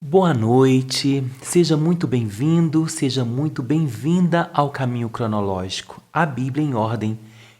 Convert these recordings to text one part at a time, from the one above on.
Boa noite, seja muito bem-vindo, seja muito bem-vinda ao Caminho Cronológico, a Bíblia em Ordem.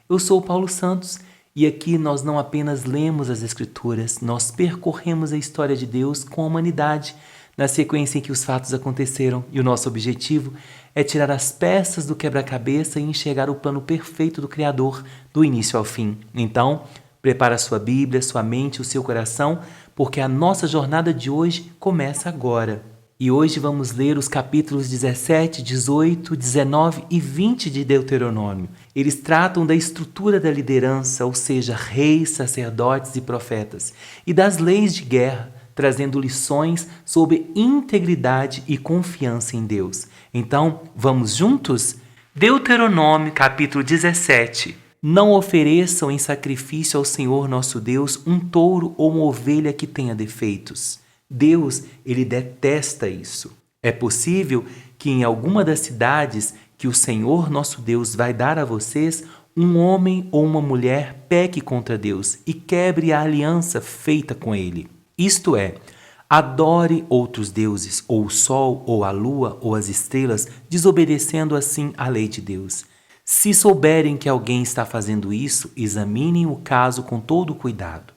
Eu sou o Paulo Santos e aqui nós não apenas lemos as Escrituras, nós percorremos a história de Deus com a humanidade, na sequência em que os fatos aconteceram, e o nosso objetivo é tirar as peças do quebra-cabeça e enxergar o plano perfeito do Criador, do início ao fim. Então, prepara a sua Bíblia, sua mente, o seu coração, porque a nossa jornada de hoje começa agora. E hoje vamos ler os capítulos 17, 18, 19 e 20 de Deuteronômio. Eles tratam da estrutura da liderança, ou seja, reis, sacerdotes e profetas, e das leis de guerra, trazendo lições sobre integridade e confiança em Deus. Então, vamos juntos? Deuteronômio, capítulo 17. Não ofereçam em sacrifício ao Senhor nosso Deus um touro ou uma ovelha que tenha defeitos. Deus, ele detesta isso. É possível que em alguma das cidades que o Senhor nosso Deus vai dar a vocês, um homem ou uma mulher peque contra Deus e quebre a aliança feita com ele. Isto é, adore outros deuses, ou o sol, ou a lua, ou as estrelas, desobedecendo assim a lei de Deus. Se souberem que alguém está fazendo isso, examinem o caso com todo cuidado.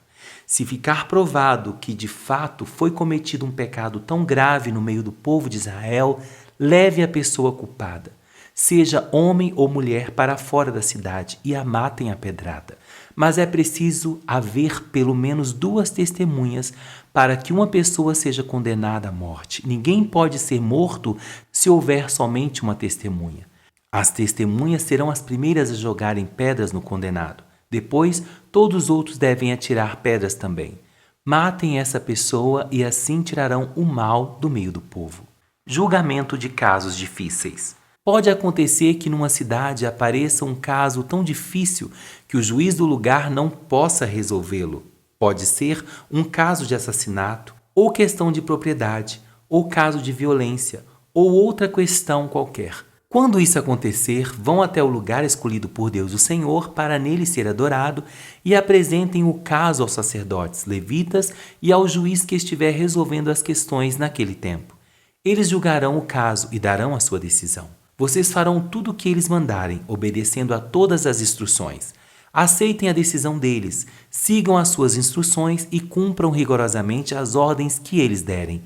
Se ficar provado que de fato foi cometido um pecado tão grave no meio do povo de Israel, leve a pessoa culpada, seja homem ou mulher, para fora da cidade e a matem à pedrada. Mas é preciso haver pelo menos 2 testemunhas para que uma pessoa seja condenada à morte. Ninguém pode ser morto se houver somente uma testemunha. As testemunhas serão as primeiras a jogarem pedras no condenado. Depois, todos os outros devem atirar pedras também. Matem essa pessoa e assim tirarão o mal do meio do povo. Julgamento de casos difíceis. Pode acontecer que numa cidade apareça um caso tão difícil que o juiz do lugar não possa resolvê-lo. Pode ser um caso de assassinato, ou questão de propriedade, ou caso de violência, ou outra questão qualquer. Quando isso acontecer, vão até o lugar escolhido por Deus o Senhor para nele ser adorado e apresentem o caso aos sacerdotes, levitas e ao juiz que estiver resolvendo as questões naquele tempo. Eles julgarão o caso e darão a sua decisão. Vocês farão tudo o que eles mandarem, obedecendo a todas as instruções. Aceitem a decisão deles, sigam as suas instruções e cumpram rigorosamente as ordens que eles derem.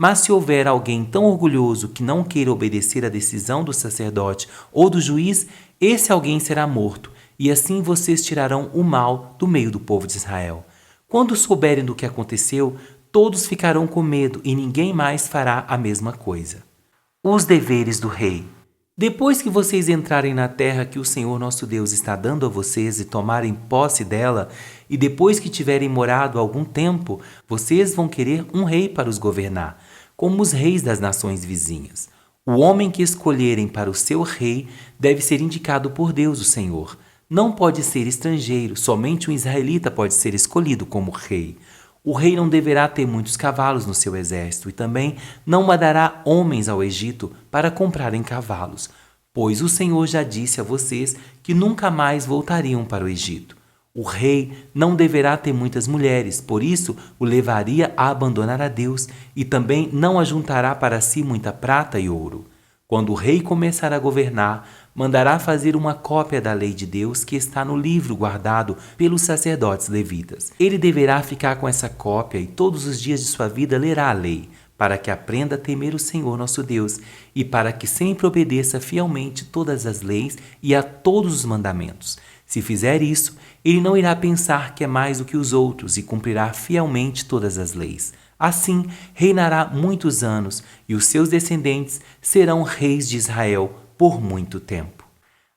Mas se houver alguém tão orgulhoso que não queira obedecer à decisão do sacerdote ou do juiz, esse alguém será morto, e assim vocês tirarão o mal do meio do povo de Israel. Quando souberem do que aconteceu, todos ficarão com medo e ninguém mais fará a mesma coisa. Os deveres do rei. Depois que vocês entrarem na terra que o Senhor nosso Deus está dando a vocês e tomarem posse dela, e depois que tiverem morado algum tempo, vocês vão querer um rei para os governar, como os reis das nações vizinhas. O homem que escolherem para o seu rei deve ser indicado por Deus, o Senhor. Não pode ser estrangeiro, somente um israelita pode ser escolhido como rei. O rei não deverá ter muitos cavalos no seu exército e também não mandará homens ao Egito para comprarem cavalos, pois o Senhor já disse a vocês que nunca mais voltariam para o Egito. O rei não deverá ter muitas mulheres, por isso o levaria a abandonar a Deus e também não ajuntará para si muita prata e ouro. Quando o rei começar a governar, mandará fazer uma cópia da lei de Deus que está no livro guardado pelos sacerdotes levitas. Ele deverá ficar com essa cópia e todos os dias de sua vida lerá a lei, para que aprenda a temer o Senhor nosso Deus e para que sempre obedeça fielmente todas as leis e a todos os mandamentos. Se fizer isso, ele não irá pensar que é mais do que os outros e cumprirá fielmente todas as leis. Assim, reinará muitos anos e os seus descendentes serão reis de Israel por muito tempo.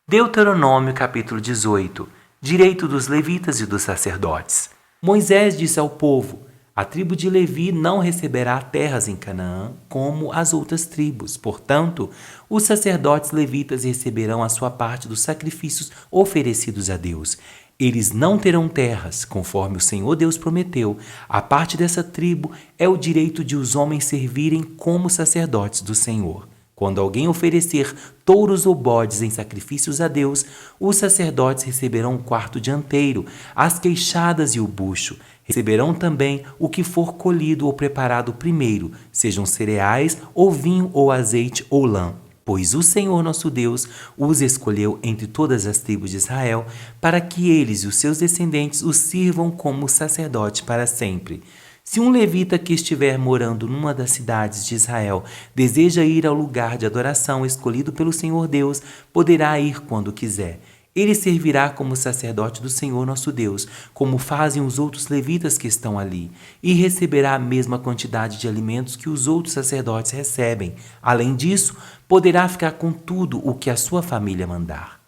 Deuteronômio capítulo 18. Direito dos levitas e dos sacerdotes. Moisés disse ao povo: a tribo de Levi não receberá terras em Canaã como as outras tribos. Portanto, os sacerdotes levitas receberão a sua parte dos sacrifícios oferecidos a Deus. Eles não terão terras, conforme o Senhor Deus prometeu. A parte dessa tribo é o direito de os homens servirem como sacerdotes do Senhor. Quando alguém oferecer touros ou bodes em sacrifícios a Deus, os sacerdotes receberão o quarto dianteiro, as queixadas e o bucho. Receberão também o que for colhido ou preparado primeiro, sejam cereais, ou vinho, ou azeite, ou lã. Pois o Senhor nosso Deus os escolheu entre todas as tribos de Israel, para que eles e os seus descendentes os sirvam como sacerdote para sempre. Se um levita que estiver morando numa das cidades de Israel deseja ir ao lugar de adoração escolhido pelo Senhor Deus, poderá ir quando quiser. Ele servirá como sacerdote do Senhor nosso Deus, como fazem os outros levitas que estão ali, e receberá a mesma quantidade de alimentos que os outros sacerdotes recebem. Além disso, poderá ficar com tudo o que a sua família mandar.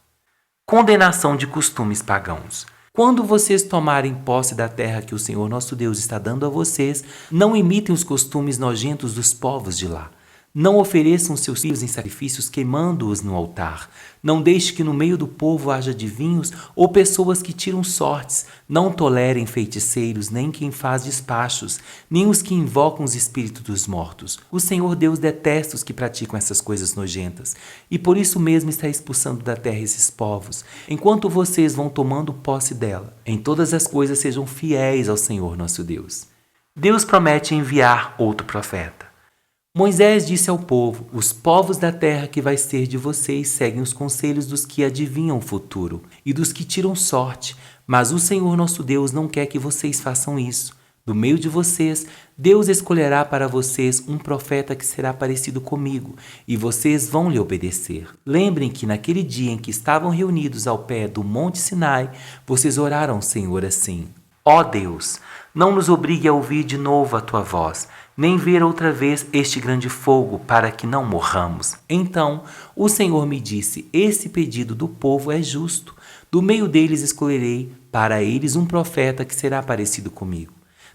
Condenação de costumes pagãos. Quando vocês tomarem posse da terra que o Senhor nosso Deus está dando a vocês, não imitem os costumes nojentos dos povos de lá. Não ofereçam seus filhos em sacrifícios queimando-os no altar. Não deixe que no meio do povo haja adivinhos ou pessoas que tiram sortes. Não tolerem feiticeiros, nem quem faz despachos, nem os que invocam os espíritos dos mortos. O Senhor Deus detesta os que praticam essas coisas nojentas, e por isso mesmo está expulsando da terra esses povos, enquanto vocês vão tomando posse dela. Em todas as coisas sejam fiéis ao Senhor nosso Deus. Deus promete enviar outro profeta. Moisés disse ao povo: os povos da terra que vai ser de vocês seguem os conselhos dos que adivinham o futuro e dos que tiram sorte, mas o Senhor nosso Deus não quer que vocês façam isso. Do meio de vocês, Deus escolherá para vocês um profeta que será parecido comigo, e vocês vão lhe obedecer. Lembrem que naquele dia em que estavam reunidos ao pé do Monte Sinai, vocês oraram ao Senhor assim: ó Deus, não nos obrigue a ouvir de novo a tua voz, nem ver outra vez este grande fogo, para que não morramos. Então o Senhor me disse: esse pedido do povo é justo. Do meio deles escolherei para eles um profeta que será parecido comigo.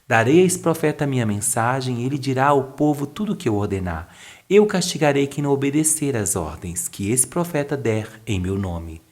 Darei a esse profeta a minha mensagem, e ele dirá ao povo tudo o que eu ordenar. Eu castigarei quem não obedecer às ordens que esse profeta der em meu nome.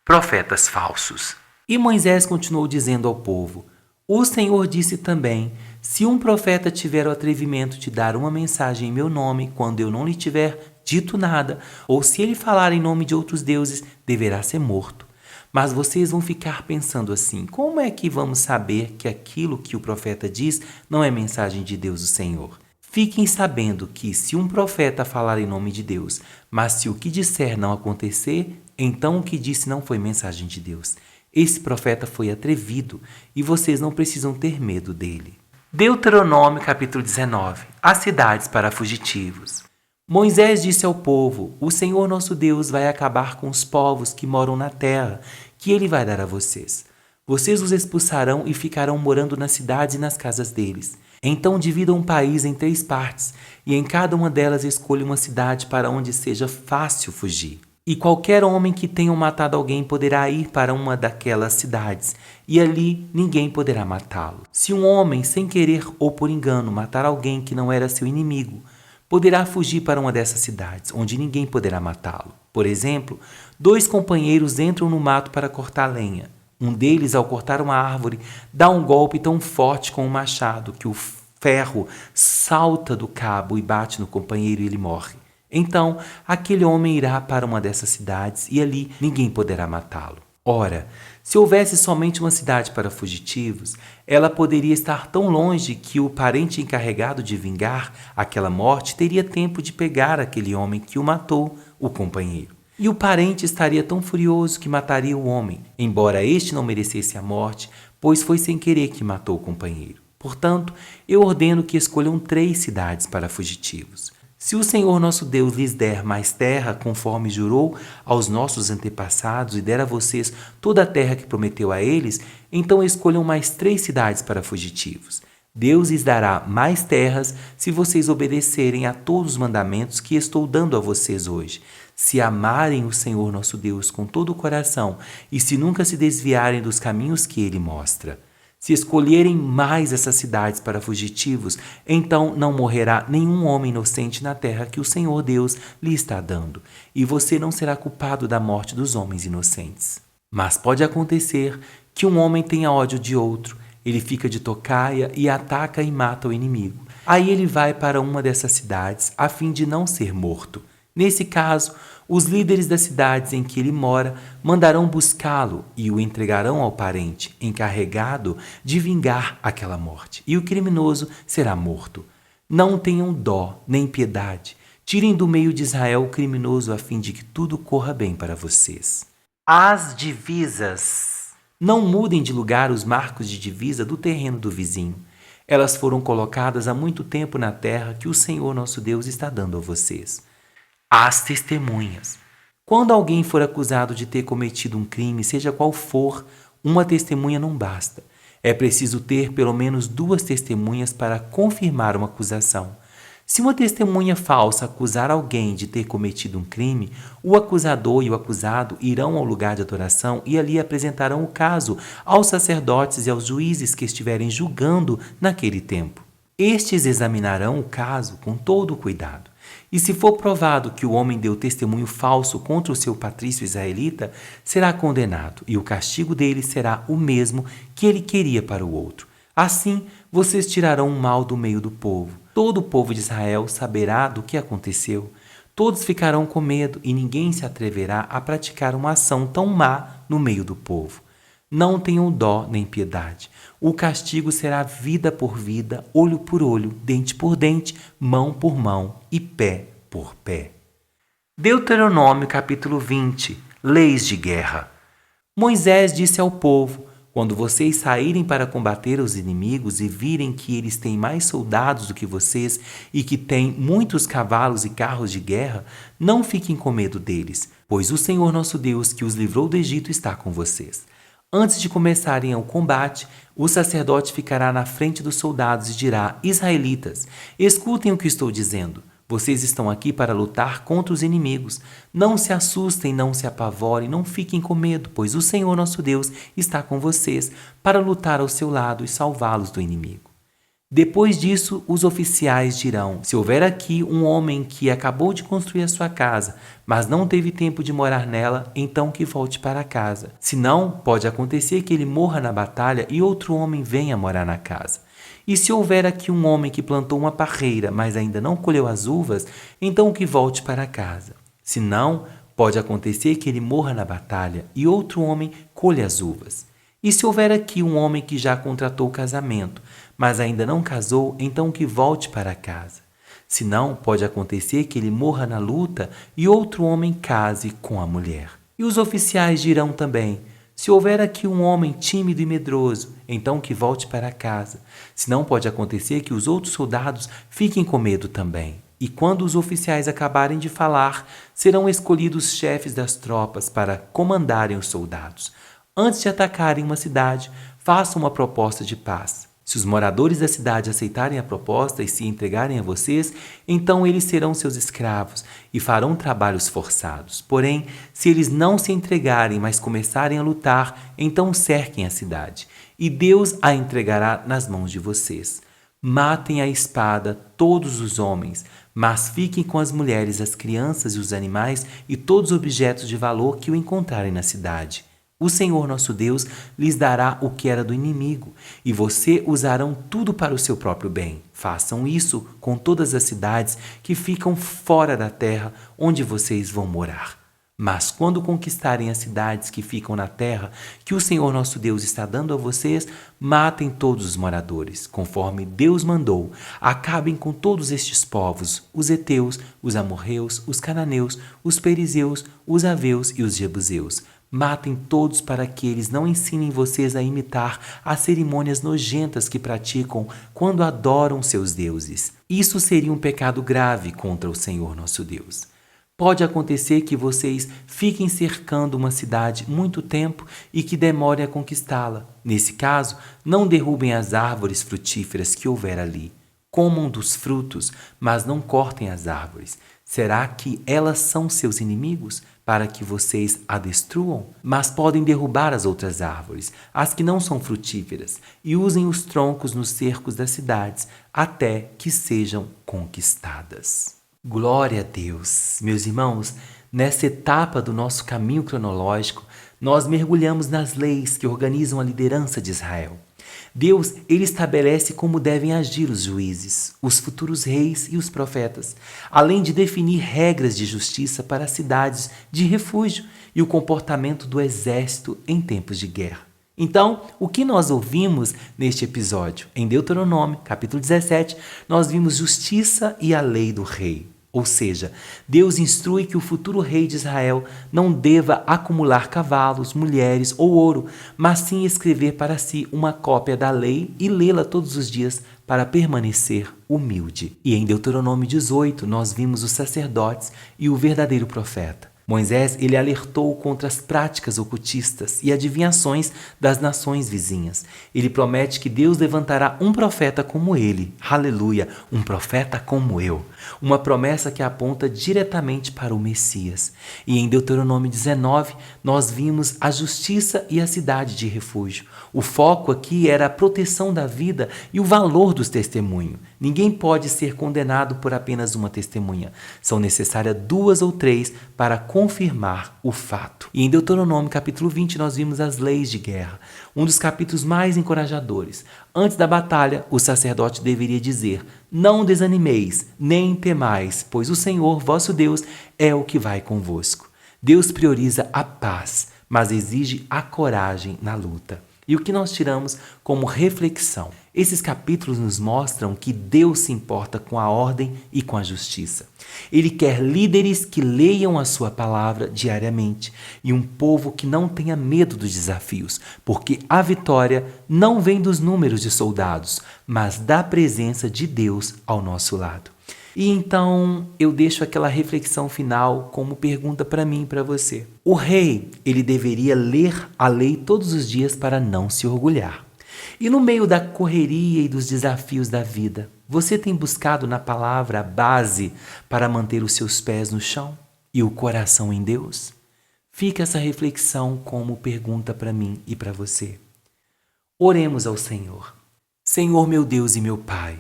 Profetas falsos. E Moisés continuou dizendo ao povo: o Senhor disse também: se um profeta tiver o atrevimento de dar uma mensagem em meu nome, quando eu não lhe tiver dito nada, ou se ele falar em nome de outros deuses, deverá ser morto. Mas vocês vão ficar pensando assim: como é que vamos saber que aquilo que o profeta diz não é mensagem de Deus o Senhor? Fiquem sabendo que se um profeta falar em nome de Deus, mas se o que disser não acontecer, então o que disse não foi mensagem de Deus. Esse profeta foi atrevido e vocês não precisam ter medo dele. Deuteronômio capítulo 19. As cidades para fugitivos. Moisés disse ao povo: o Senhor nosso Deus vai acabar com os povos que moram na terra, que ele vai dar a vocês. Vocês os expulsarão e ficarão morando nas cidades e nas casas deles. Então dividam o país em 3 partes, e em cada uma delas escolha uma cidade para onde seja fácil fugir. E qualquer homem que tenha matado alguém poderá ir para uma daquelas cidades, e ali ninguém poderá matá-lo. Se um homem, sem querer ou por engano, matar alguém que não era seu inimigo, poderá fugir para uma dessas cidades, onde ninguém poderá matá-lo. Por exemplo, 2 companheiros entram no mato para cortar lenha. Um deles, ao cortar uma árvore, dá um golpe tão forte com um machado que o ferro salta do cabo e bate no companheiro e ele morre. Então, aquele homem irá para uma dessas cidades e ali ninguém poderá matá-lo. Ora, se houvesse somente uma cidade para fugitivos, ela poderia estar tão longe que o parente encarregado de vingar aquela morte teria tempo de pegar aquele homem que o matou, o companheiro. E o parente estaria tão furioso que mataria o homem, embora este não merecesse a morte, pois foi sem querer que matou o companheiro. Portanto, eu ordeno que escolham 3 cidades para fugitivos. Se o Senhor nosso Deus lhes der mais terra, conforme jurou aos nossos antepassados, e der a vocês toda a terra que prometeu a eles, então escolham mais 3 cidades para fugitivos. Deus lhes dará mais terras se vocês obedecerem a todos os mandamentos que estou dando a vocês hoje. Se amarem o Senhor nosso Deus com todo o coração e se nunca se desviarem dos caminhos que Ele mostra. Se escolherem mais essas cidades para fugitivos, então não morrerá nenhum homem inocente na terra que o Senhor Deus lhe está dando, e você não será culpado da morte dos homens inocentes. Mas pode acontecer que um homem tenha ódio de outro, ele fica de tocaia e ataca e mata o inimigo. Aí ele vai para uma dessas cidades a fim de não ser morto. Nesse caso, os líderes das cidades em que ele mora mandarão buscá-lo e o entregarão ao parente encarregado de vingar aquela morte, e o criminoso será morto. Não tenham dó nem piedade. Tirem do meio de Israel o criminoso a fim de que tudo corra bem para vocês. As divisas. Não mudem de lugar os marcos de divisa do terreno do vizinho. Elas foram colocadas há muito tempo na terra que o Senhor nosso Deus está dando a vocês. As testemunhas. Quando alguém for acusado de ter cometido um crime, seja qual for, uma testemunha não basta. É preciso ter pelo menos 2 testemunhas para confirmar uma acusação. Se uma testemunha falsa acusar alguém de ter cometido um crime, o acusador e o acusado irão ao lugar de adoração e ali apresentarão o caso aos sacerdotes e aos juízes que estiverem julgando naquele tempo. Estes examinarão o caso com todo o cuidado. E se for provado que o homem deu testemunho falso contra o seu patrício israelita, será condenado, e o castigo dele será o mesmo que ele queria para o outro. Assim, vocês tirarão o mal do meio do povo. Todo o povo de Israel saberá do que aconteceu. Todos ficarão com medo e ninguém se atreverá a praticar uma ação tão má no meio do povo. Não tenham dó nem piedade. O castigo será vida por vida, olho por olho, dente por dente, mão por mão e pé por pé. Deuteronômio capítulo 20. Leis de guerra. Moisés disse ao povo: quando vocês saírem para combater os inimigos e virem que eles têm mais soldados do que vocês e que têm muitos cavalos e carros de guerra, não fiquem com medo deles, pois o Senhor nosso Deus, que os livrou do Egito, está com vocês. Antes de começarem o combate, o sacerdote ficará na frente dos soldados e dirá: Israelitas, escutem o que estou dizendo. Vocês estão aqui para lutar contra os inimigos. Não se assustem, não se apavorem, não fiquem com medo, pois o Senhor nosso Deus está com vocês para lutar ao seu lado e salvá-los do inimigo. Depois disso, os oficiais dirão: se houver aqui um homem que acabou de construir a sua casa, mas não teve tempo de morar nela, então que volte para casa. Senão, pode acontecer que ele morra na batalha e outro homem venha morar na casa. E se houver aqui um homem que plantou uma parreira, mas ainda não colheu as uvas, então que volte para casa. Se não, pode acontecer que ele morra na batalha e outro homem colha as uvas. E se houver aqui um homem que já contratou casamento, mas ainda não casou, então que volte para casa. Se não, pode acontecer que ele morra na luta e outro homem case com a mulher. E os oficiais dirão também: se houver aqui um homem tímido e medroso, então que volte para casa. Senão pode acontecer que os outros soldados fiquem com medo também. E quando os oficiais acabarem de falar, serão escolhidos chefes das tropas para comandarem os soldados. Antes de atacarem uma cidade, façam uma proposta de paz. Se os moradores da cidade aceitarem a proposta e se entregarem a vocês, então eles serão seus escravos e farão trabalhos forçados. Porém, se eles não se entregarem, mas começarem a lutar, então cerquem a cidade, e Deus a entregará nas mãos de vocês. Matem à espada todos os homens, mas fiquem com as mulheres, as crianças e os animais e todos os objetos de valor que o encontrarem na cidade. O Senhor nosso Deus lhes dará o que era do inimigo, e você usarão tudo para o seu próprio bem. Façam isso com todas as cidades que ficam fora da terra onde vocês vão morar. Mas quando conquistarem as cidades que ficam na terra que o Senhor nosso Deus está dando a vocês, matem todos os moradores, conforme Deus mandou. Acabem com todos estes povos: os heteus, os amorreus, os cananeus, os perizeus, os aveus e os jebuseus. Matem todos para que eles não ensinem vocês a imitar as cerimônias nojentas que praticam quando adoram seus deuses. Isso seria um pecado grave contra o Senhor nosso Deus. Pode acontecer que vocês fiquem cercando uma cidade muito tempo e que demorem a conquistá-la. Nesse caso, não derrubem as árvores frutíferas que houver ali. Comam dos frutos, mas não cortem as árvores. Será que elas são seus inimigos, para que vocês a destruam? Mas podem derrubar as outras árvores, as que não são frutíferas, e usem os troncos nos cercos das cidades, até que sejam conquistadas. Glória a Deus! Meus irmãos, nessa etapa do nosso caminho cronológico, nós mergulhamos nas leis que organizam a liderança de Israel. Deus, ele estabelece como devem agir os juízes, os futuros reis e os profetas, além de definir regras de justiça para as cidades de refúgio e o comportamento do exército em tempos de guerra. Então, o que nós ouvimos neste episódio? Em Deuteronômio, capítulo 17, nós vimos justiça e a lei do rei. Ou seja, Deus instrui que o futuro rei de Israel não deva acumular cavalos, mulheres ou ouro, mas sim escrever para si uma cópia da lei e lê-la todos os dias para permanecer humilde. E em Deuteronômio 18, nós vimos os sacerdotes e o verdadeiro profeta. Moisés, ele alertou contra as práticas ocultistas e adivinhações das nações vizinhas. Ele promete que Deus levantará um profeta como ele. Aleluia! Um profeta como eu. Uma promessa que aponta diretamente para o Messias. E em Deuteronômio 19, nós vimos a justiça e a cidade de refúgio. O foco aqui era a proteção da vida e o valor dos testemunhos. Ninguém pode ser condenado por apenas uma testemunha. São necessárias 2 ou 3 para confirmar o fato. E em Deuteronômio capítulo 20 nós vimos as leis de guerra, um dos capítulos mais encorajadores. Antes da batalha, o sacerdote deveria dizer: não desanimeis, nem temais, pois o Senhor, vosso Deus, é o que vai convosco. Deus prioriza a paz, mas exige a coragem na luta. E o que nós tiramos como reflexão? Esses capítulos nos mostram que Deus se importa com a ordem e com a justiça. Ele quer líderes que leiam a sua palavra diariamente e um povo que não tenha medo dos desafios, porque a vitória não vem dos números de soldados, mas da presença de Deus ao nosso lado. E então eu deixo aquela reflexão final como pergunta para mim e para você. O rei, ele deveria ler a lei todos os dias para não se orgulhar. E no meio da correria e dos desafios da vida, você tem buscado na palavra a base para manter os seus pés no chão e o coração em Deus? Fica essa reflexão como pergunta para mim e para você. Oremos ao Senhor. Senhor, meu Deus e meu Pai,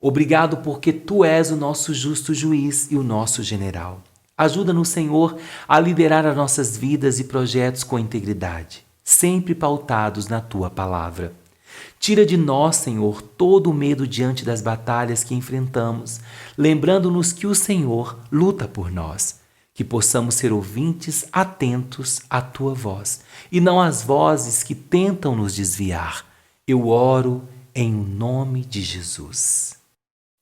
obrigado porque Tu és o nosso justo juiz e o nosso general. Ajuda-nos, Senhor, a liderar as nossas vidas e projetos com integridade, sempre pautados na Tua palavra. Tira de nós, Senhor, todo o medo diante das batalhas que enfrentamos, lembrando-nos que o Senhor luta por nós. Que possamos ser ouvintes atentos à Tua voz e não às vozes que tentam nos desviar. Eu oro em nome de Jesus.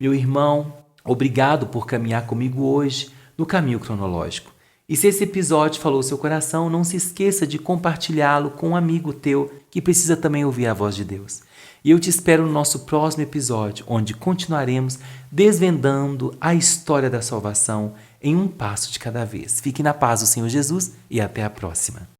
Meu irmão, obrigado por caminhar comigo hoje no caminho cronológico. E se esse episódio falou seu coração, não se esqueça de compartilhá-lo com um amigo teu que precisa também ouvir a voz de Deus. E eu te espero no nosso próximo episódio, onde continuaremos desvendando a história da salvação em um passo de cada vez. Fique na paz do Senhor Jesus e até a próxima.